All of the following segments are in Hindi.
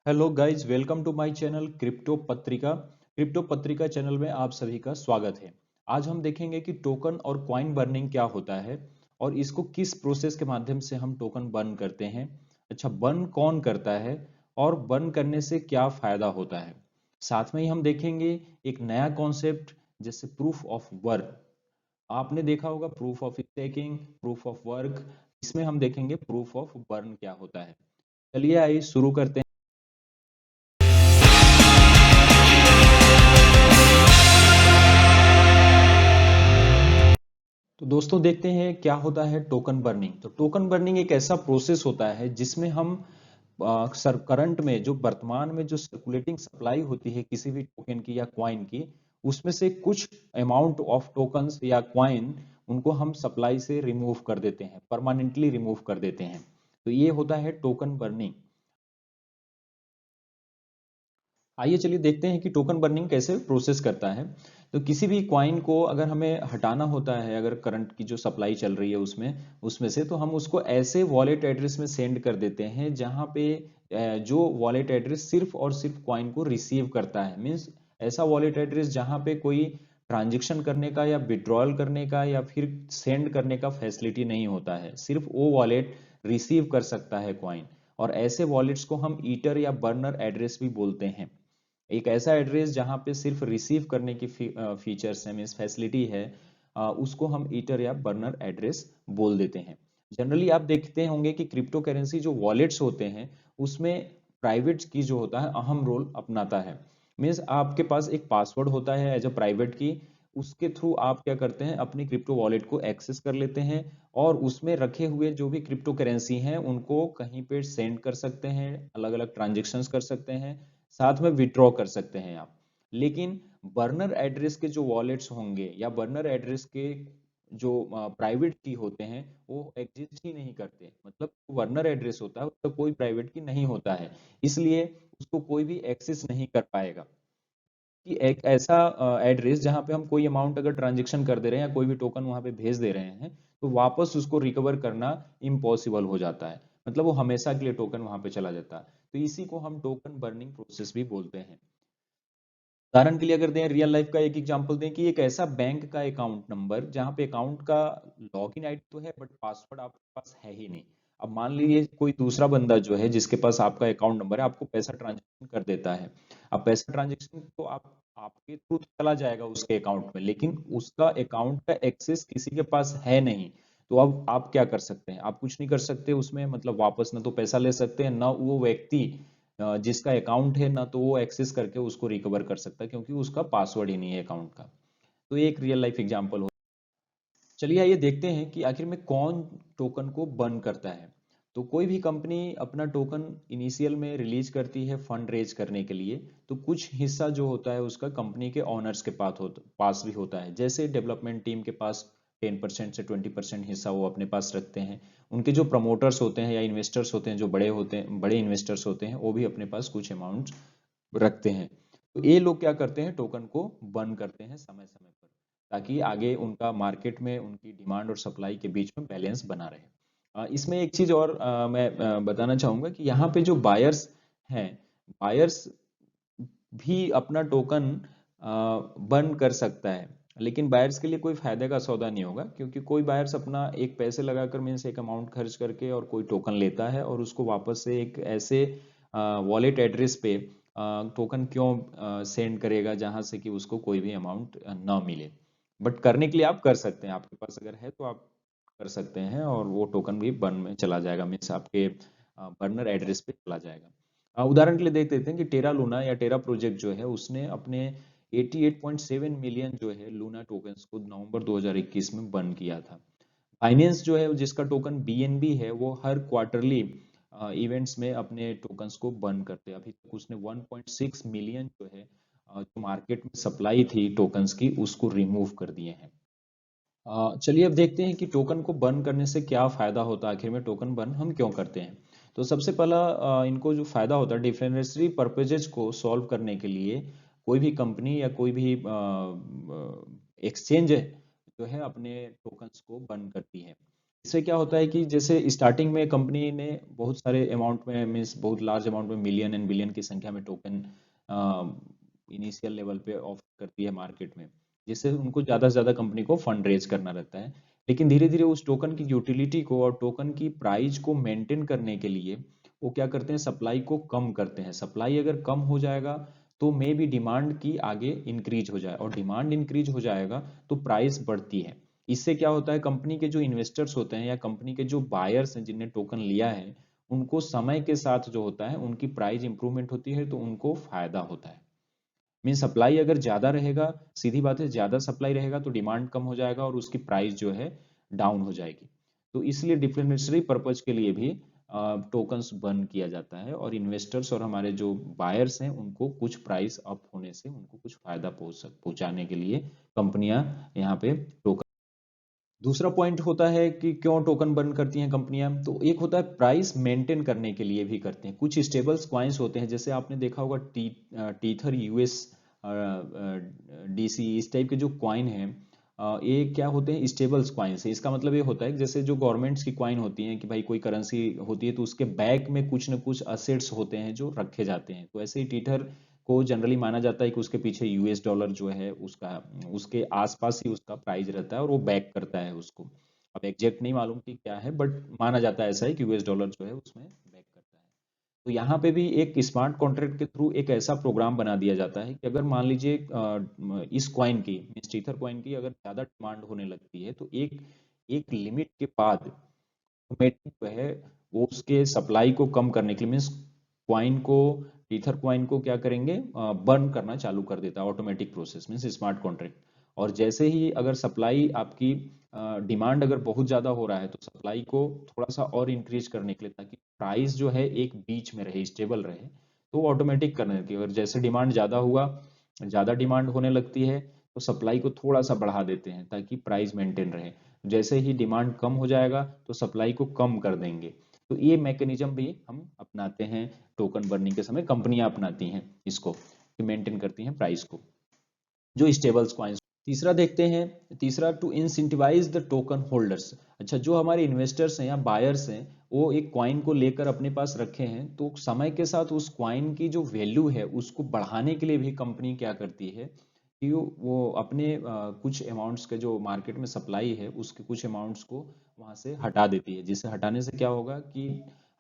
Hello guys, welcome to my channel crypto पत्रिका चैनल में आप सभी का स्वागत है। आज हम देखेंगे कि टोकन और कॉइन बर्निंग क्या होता है और इसको किस प्रोसेस के माध्यम से हम टोकन बर्न करते हैं। अच्छा, बर्न कौन करता है और बर्न करने से क्या फायदा होता है। साथ में ही हम देखेंगे एक नया कॉन्सेप्ट जैसे प्रूफ ऑफ वर्क। आपने देखा होगा proof of staking, proof of work. इसमें हम देखेंगे प्रूफ ऑफ बर्न क्या होता है। चलिए आइए शुरू करते हैं। तो दोस्तों देखते हैं क्या होता है टोकन बर्निंग। तो टोकन बर्निंग एक ऐसा प्रोसेस होता है जिसमें हम सर करंट में जो वर्तमान में जो सर्कुलेटिंग सप्लाई होती है किसी भी टोकन की या क्वाइन की, उसमें से कुछ अमाउंट ऑफ टोकन्स या क्वाइन उनको हम सप्लाई से रिमूव कर देते हैं, परमानेंटली रिमूव कर देते हैं। तो ये होता है टोकन बर्निंग। आइए चलिए देखते हैं कि टोकन बर्निंग कैसे प्रोसेस करता है। तो किसी भी क्वाइन को अगर हमें हटाना होता है, अगर करंट की जो सप्लाई चल रही है उसमें उसमें से, तो हम उसको ऐसे वॉलेट एड्रेस में सेंड कर देते हैं जहां पे जो वॉलेट एड्रेस सिर्फ और सिर्फ क्वाइन को रिसीव करता है। मीन्स ऐसा वॉलेट एड्रेस जहां पे कोई ट्रांजेक्शन करने का या विड्रॉल करने का या फिर सेंड करने का फैसिलिटी नहीं होता है, सिर्फ वो वॉलेट रिसीव कर सकता है क्वाइन। और ऐसे वॉलेट्स को हम ईटर या बर्नर एड्रेस भी बोलते हैं। एक ऐसा एड्रेस जहां पे सिर्फ रिसीव करने की फीचर्स है, मीन्स फैसिलिटी है, उसको हम ईटर या बर्नर एड्रेस बोल देते हैं। जनरली आप देखते होंगे कि क्रिप्टो करेंसी जो वॉलेट्स होते हैं उसमें प्राइवेट की जो होता है अहम रोल अपनाता है। मीन्स आपके पास एक पासवर्ड होता है एज अ प्राइवेट की, उसके थ्रू आप क्या करते हैं, अपनी क्रिप्टो वॉलेट को एक्सेस कर लेते हैं और उसमें रखे हुए जो भी क्रिप्टो करेंसी हैं उनको कहीं पे सेंड कर सकते हैं, अलग अलग ट्रांजेक्शन्स कर सकते हैं, साथ में विड्रॉ कर सकते हैं आप। लेकिन बर्नर एड्रेस के जो वॉलेट्स होंगे या बर्नर एड्रेस के जो प्राइवेट की होते हैं वो एग्जिस्ट ही नहीं करते। मतलब बर्नर एड्रेस होता है उसका कोई प्राइवेट की नहीं होता है, इसलिए उसको कोई भी एक्सेस नहीं कर पाएगा। कि एक ऐसा एड्रेस जहां पे हम कोई अमाउंट अगर ट्रांजेक्शन कर दे रहे हैं या कोई भी टोकन वहां पे भेज दे रहे हैं तो वापस उसको रिकवर करना इम्पॉसिबल हो जाता है। मतलब वो हमेशा के लिए टोकन वहां पे चला जाता है। तो इसी को हम टोकन बर्निंग प्रोसेस भी बोलते हैं। उदाहरण के लिए अगर दें, रियल लाइफ का एक एग्जांपल दें कि एक ऐसा बैंक का अकाउंट नंबर जहां पे अकाउंट का लॉगिन आईडी तो है बट पासवर्ड आपके पास है ही नहीं। अब मान लीजिए कोई दूसरा बंदा जो है जिसके पास आपका अकाउंट नंबर है आपको पैसा ट्रांजेक्शन कर देता है। अब पैसा ट्रांजेक्शन तो आप आपके थ्रू चला जाएगा उसके अकाउंट में, लेकिन उसका अकाउंट का एक्सेस किसी के पास है नहीं। तो अब आप क्या कर सकते हैं, आप कुछ नहीं कर सकते उसमें। मतलब वापस ना तो पैसा ले सकते हैं, ना वो व्यक्ति जिसका अकाउंट है ना तो वो एक्सेस करके उसको रिकवर कर सकता है, क्योंकि उसका पासवर्ड ही नहीं है अकाउंट का। तो ये एक रियल लाइफ एग्जांपल हो। चलिए आइए देखते हैं कि आखिर में कौन टोकन को बर्न करता है। तो कोई भी कंपनी अपना टोकन इनिशियल में रिलीज करती है फंड रेज करने के लिए, तो कुछ हिस्सा जो होता है उसका कंपनी के ओनर्स के पास भी होता है। जैसे डेवलपमेंट टीम के पास 10% से 20% हिस्सा वो अपने पास रखते हैं। उनके जो प्रमोटर्स होते हैं या इन्वेस्टर्स होते हैं, जो बड़े होते हैं, बड़े इन्वेस्टर्स होते हैं, वो भी अपने पास कुछ अमाउंट रखते हैं। तो ये लोग क्या करते हैं, टोकन को बर्न करते हैं समय समय पर, ताकि आगे उनका मार्केट में उनकी डिमांड और सप्लाई के बीच में बैलेंस बना रहे। इसमें एक चीज और मैं बताना चाहूंगा कि यहाँ पे जो बायर्स हैं, बायर्स भी अपना टोकन बर्न कर सकता है। लेकिन बायर्स के लिए कोई फायदे का सौदा नहीं होगा, क्योंकि कोई बायर्स अपना एक पैसे लगाकर, मीन्स एक अमाउंट खर्च करके और कोई टोकन लेता है और उसको वापस से एक ऐसे वॉलेट एड्रेस पे टोकन क्यों सेंड करेगा जहां से कि उसको कोई भी अमाउंट ना मिले। बट करने के लिए आप कर सकते हैं, आपके पास अगर है तो आप कर सकते हैं और वो टोकन भी बर्न में चला जाएगा, मीन्स आपके बर्नर एड्रेस पे चला जाएगा। उदाहरण के लिए देख लेते हैं कि टेरा लूना या टेरा प्रोजेक्ट जो है उसने अपने 88.7 मिलियन जो है लूना टोकन्स को नवंबर 2021 में बर्न किया था। बाइनेंस जो है जिसका टोकन बीएनबी है वो हर क्वार्टरली इवेंट्स में अपने टोकन्स को बर्न करते हैं। अभी तक उसने 1.6 मिलियन जो है जो मार्केट में सप्लाई थी टोकन्स की उसको रिमूव कर दिए हैं। चलिए अब देखते हैं कि टोकन को बर्न करने से क्या फायदा होता है, आखिर में टोकन बर्न हम क्यों करते हैं। तो सबसे पहला इनको जो फायदा होता है, डिफरेंशियरी पर्पजेज को सॉल्व करने के लिए कोई भी कंपनी या कोई भी एक्सचेंज जो है अपने टोकन्स को बर्न करती है। इससे क्या होता है कि जैसे स्टार्टिंग में कंपनी ने बहुत सारे अमाउंट में, मीन्स बहुत लार्ज अमाउंट में, मिलियन एंड बिलियन की संख्या में टोकन इनिशियल लेवल पे ऑफर करती है मार्केट में, जिससे उनको ज़्यादा से ज़्यादा कंपनी को फंड रेज करना रहता है। लेकिन धीरे धीरे उस टोकन की यूटिलिटी को और टोकन की प्राइस को मेंटेन करने के लिए वो क्या करते हैं, सप्लाई को कम करते हैं। सप्लाई अगर कम हो जाएगा तो मे बी डिमांड की आगे इंक्रीज हो जाए, और डिमांड इंक्रीज हो जाएगा तो प्राइस बढ़ती है। इससे क्या होता है, कंपनी के जो इन्वेस्टर्स होते हैं या कंपनी के जो बायर्स हैं जिनने टोकन लिया है, उनको समय के साथ जो होता है उनकी प्राइस इंप्रूवमेंट होती है, तो उनको फायदा होता है। मीन सप्लाई अगर ज्यादा रहेगा, सीधी बात है, ज्यादा सप्लाई रहेगा तो डिमांड कम हो जाएगा और उसकी प्राइस जो है डाउन हो जाएगी। तो इसलिए डिफरेंशियरी पर्पज के लिए भी टोकन्स बर्न किया जाता है, और इन्वेस्टर्स और हमारे जो बायर्स हैं उनको कुछ प्राइस अप होने से उनको कुछ फायदा पहुंचाने के लिए कंपनियां यहाँ पे टोकन। दूसरा पॉइंट होता है कि क्यों टोकन बर्न करती हैं कंपनियां, तो एक होता है प्राइस मेंटेन करने के लिए भी करते हैं। कुछ स्टेबल्स कॉइन्स होते हैं, जैसे आपने देखा होगा टीथर यूएस डीसी, इस टाइप के जो कॉइन हैं, ये क्या होते हैं, स्टेबल्स कॉइन्स है। इसका मतलब ये होता है कि जैसे जो गवर्नमेंट्स की कॉइन होती हैं कि भाई कोई करेंसी होती है तो उसके बैक में कुछ न कुछ असेट्स होते हैं जो रखे जाते हैं, तो ऐसे ही टीथर को जनरली माना जाता है कि उसके पीछे यूएस डॉलर जो है उसका, उसके आसपास ही उसका प्राइस रहता है और वो बैक करता है उसको। अब एग्जैक्ट नहीं मालूम कि क्या है, बट माना जाता है ऐसा है कि यूएस डॉलर जो है उसमें बैक करता है। तो यहाँ पे भी एक स्मार्ट कॉन्ट्रैक्ट के थ्रू एक ऐसा प्रोग्राम बना दिया जाता है कि अगर मान लीजिए इस कॉइन की, मींस टीथर कॉइन की अगर ज्यादा डिमांड होने लगती है तो एक एक लिमिट के बाद ऑटोमेटिक जो है वो उसके सप्लाई को कम करने के लिए, मीन्स क्वाइन को, ईथर क्वाइन को क्या करेंगे, बर्न करना चालू कर देता है automatic process, means smart contract. और जैसे ही अगर सप्लाई आपकी, डिमांड अगर बहुत ज्यादा हो रहा है तो सप्लाई को थोड़ा सा और इंक्रीज करने के लिए, ताकि प्राइस जो है एक बीच में रहे, स्टेबल रहे, तो ऑटोमेटिक करने की, अगर जैसे डिमांड ज्यादा हुआ, ज्यादा डिमांड होने लगती है तो सप्लाई को थोड़ा सा बढ़ा देते हैं ताकि प्राइस मेंटेन रहे। जैसे ही डिमांड कम हो जाएगा तो सप्लाई को कम कर देंगे। तो ये मैकेनिज्म भी हम अपनाते हैं टोकन बर्निंग के समय, कंपनियां अपनाती हैं इसको, मेंटेन करती हैं प्राइस को, जो स्टेबल्स कॉइन्स। तीसरा देखते हैं, तीसरा, to incentivise the token holders. अच्छा, जो हमारे इन्वेस्टर्स हैं या बायर्स हैं, वो एक कॉइन को लेकर अपने पास रखे हैं, तो समय के साथ उस कॉइन की जो वैल्यू है उसको बढ़ाने के लिए भी कंपनी क्या करती है कि वो अपने कुछ अमाउंट्स के जो मार्केट में सप्लाई है उसके कुछ अमाउंट्स को वहां से हटा देती है, जिससे हटाने से क्या होगा कि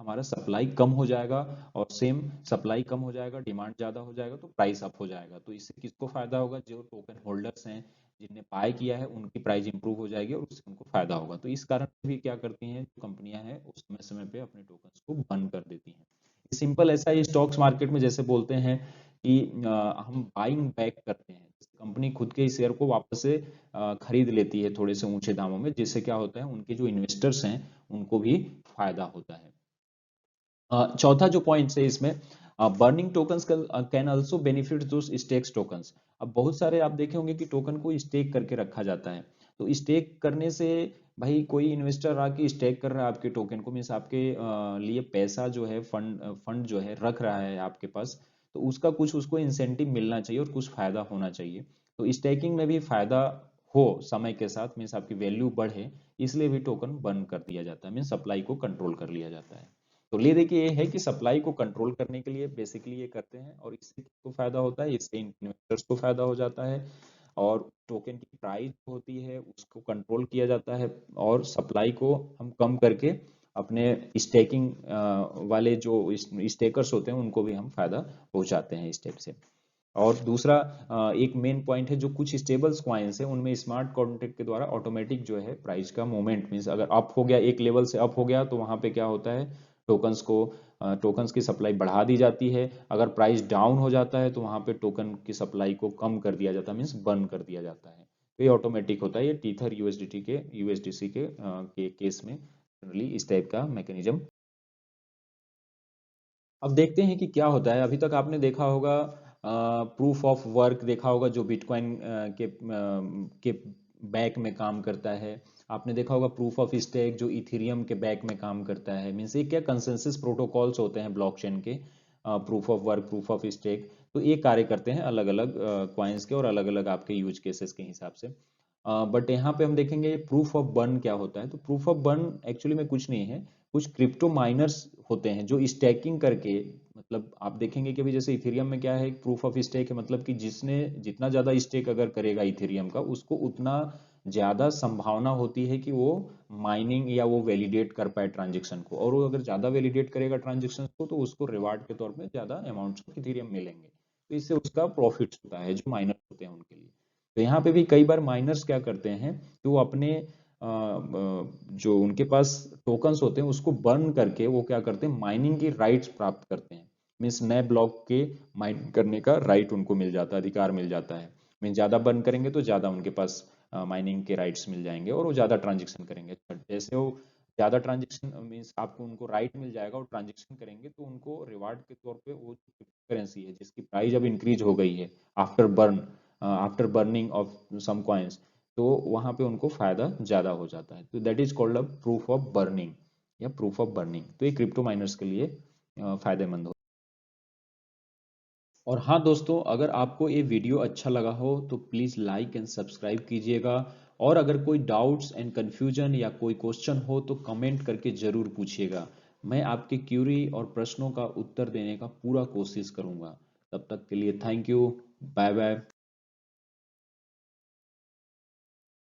हमारा सप्लाई कम हो जाएगा, और सेम सप्लाई कम हो जाएगा, डिमांड ज्यादा हो जाएगा तो प्राइस अप हो जाएगा। तो इससे किसको फायदा होगा, जो टोकन होल्डर्स हैं जिनने बाय किया है उनकी प्राइस इंप्रूव हो जाएगी और उससे उनको फायदा होगा। तो इस कारण से भी क्या करती हैं जो कंपनियां हैं उस समय समय पे अपने टोकन्स को बंद कर देती हैं। सिंपल ऐसा ही स्टॉक्स मार्केट में जैसे बोलते हैं कि हम बाइंग बैक करते हैं, कंपनी खुद के शेयर को वापस से खरीद लेती है थोड़े से ऊंचे दामों में, जिससे क्या होता है उनके जो इन्वेस्टर्स हैं उनको भी फायदा होता है। चौथा जो पॉइंट है इसमें, burning tokens can also benefit those stakes tokens. अब बहुत सारे आप देखे होंगे कि टोकन को स्टेक करके रखा जाता है, तो स्टेक करने से भाई कोई इन्वेस्टर आके स्टेक कर रहा है आपके टोकन को, मीन्स आपके लिए पैसा जो है, फंड फंड जो है रख रहा है आपके पास, तो उसका कुछ उसको इंसेंटिव मिलना चाहिए और कुछ फायदा होना चाहिए। तो स्टेकिंग में भी फायदा हो समय के साथ, मीन्स आपकी वैल्यू बढ़े, इसलिए भी टोकन बर्न कर दिया जाता है, मीन्स सप्लाई को कंट्रोल कर लिया जाता है। तो ये देखिए, ये है कि सप्लाई को कंट्रोल करने के लिए बेसिकली ये करते हैं, और इससे किसको फायदा होता है, इससे इन्वेस्टर्स को फायदा हो जाता है, और टोकन की प्राइस होती है उसको कंट्रोल किया जाता है, और सप्लाई को हम कम करके अपने स्टेकिंग वाले जो स्टेकर्स होते हैं उनको भी हम फायदा पहुंचाते हैं इस टाइप से। और दूसरा एक मेन पॉइंट है, जो कुछ स्टेबल्स कॉइन्स है उनमें स्मार्ट कॉन्ट्रैक्ट के द्वारा ऑटोमेटिक जो है प्राइस का मूवमेंट, मींस अगर अप हो गया, एक लेवल से अप हो गया, तो वहां पे क्या होता है, टोकन्स को, टोकन्स की सप्लाई बढ़ा दी जाती है। अगर प्राइस डाउन हो जाता है तो वहां पे टोकन की सप्लाई को कम कर दिया जाता है, मीन्स बंद कर दिया जाता है। तो ये ऑटोमेटिक होता है, ये टीथर यूएसडीटी के यूएसडीसी के केस में जनरली इस टाइप का मैकेनिज्म। अब देखते हैं कि क्या होता है। अभी तक आपने देखा होगा प्रूफ ऑफ वर्क, देखा होगा जो बिटकॉइन के बैक में काम करता है। आपने देखा होगा प्रूफ ऑफ स्टेक जो इथेरियम के बैक में काम करता है। मीन्स ये क्या कंसेंसस प्रोटोकॉल्स होते हैं ब्लॉकचेन के, proof of work, proof of stake. तो ये कार्य करते हैं अलग अलग क्वाइंस के और अलग अलग आपके यूज केसेस के हिसाब से। बट यहाँ पे हम देखेंगे प्रूफ ऑफ बर्न क्या होता है। तो प्रूफ ऑफ बर्न एक्चुअली में कुछ नहीं है, कुछ क्रिप्टो माइनर्स होते हैं जो स्टैकिंग करके, मतलब आप देखेंगे कि अभी जैसे इथेरियम में क्या है, प्रूफ ऑफ स्टेक है, मतलब कि जिसने जितना ज्यादा स्टेक अगर करेगा इथेरियम का, उसको उतना ज्यादा संभावना होती है कि वो माइनिंग या वो वैलिडेट कर पाए ट्रांजेक्शन को, और वो अगर ज्यादा वैलिडेट करेगा ट्रांजेक्शन को तो उसको रिवार्ड के तौर पे ज्यादा अमाउंट्स ऑफ इथेरियम मिलेंगे, तो इससे उसका प्रॉफिट होता है जो माइनर होते हैं उनके लिए। तो यहाँ पे भी कई बार माइनर्स क्या करते हैं कि वो अपने जो उनके पास टोकन्स होते हैं उसको बर्न करके वो क्या करते हैं, माइनिंग की राइट्स प्राप्त करते हैं। मीन्स नए ब्लॉक के माइन करने का राइट उनको मिल जाता है, अधिकार मिल जाता है। मीन्स ज्यादा बर्न करेंगे तो ज्यादा उनके पास माइनिंग के राइट्स मिल जाएंगे और वो ज्यादा ट्रांजेक्शन करेंगे। जैसे वो ज्यादा ट्रांजेक्शन मीन्स आपको उनको राइट मिल जाएगा और ट्रांजेक्शन करेंगे तो उनको रिवार्ड के तौर पे वो करेंसी है जिसकी प्राइस अब इंक्रीज हो गई है after burn, after burning of some coins, तो वहां पे उनको फायदा ज्यादा हो जाता है। तो that is called a proof of burning या प्रूफ ऑफ बर्निंग। तो ये क्रिप्टो माइनर्स के लिए फायदेमंद हो। और हाँ दोस्तों, अगर आपको ये वीडियो अच्छा लगा हो तो प्लीज़ लाइक एंड सब्सक्राइब कीजिएगा, और अगर कोई डाउट्स एंड कन्फ्यूजन या कोई क्वेश्चन हो तो कमेंट करके ज़रूर पूछिएगा। मैं आपके क्यूरी और प्रश्नों का उत्तर देने का पूरा कोशिश करूँगा। तब तक के लिए थैंक यू, बाय बाय।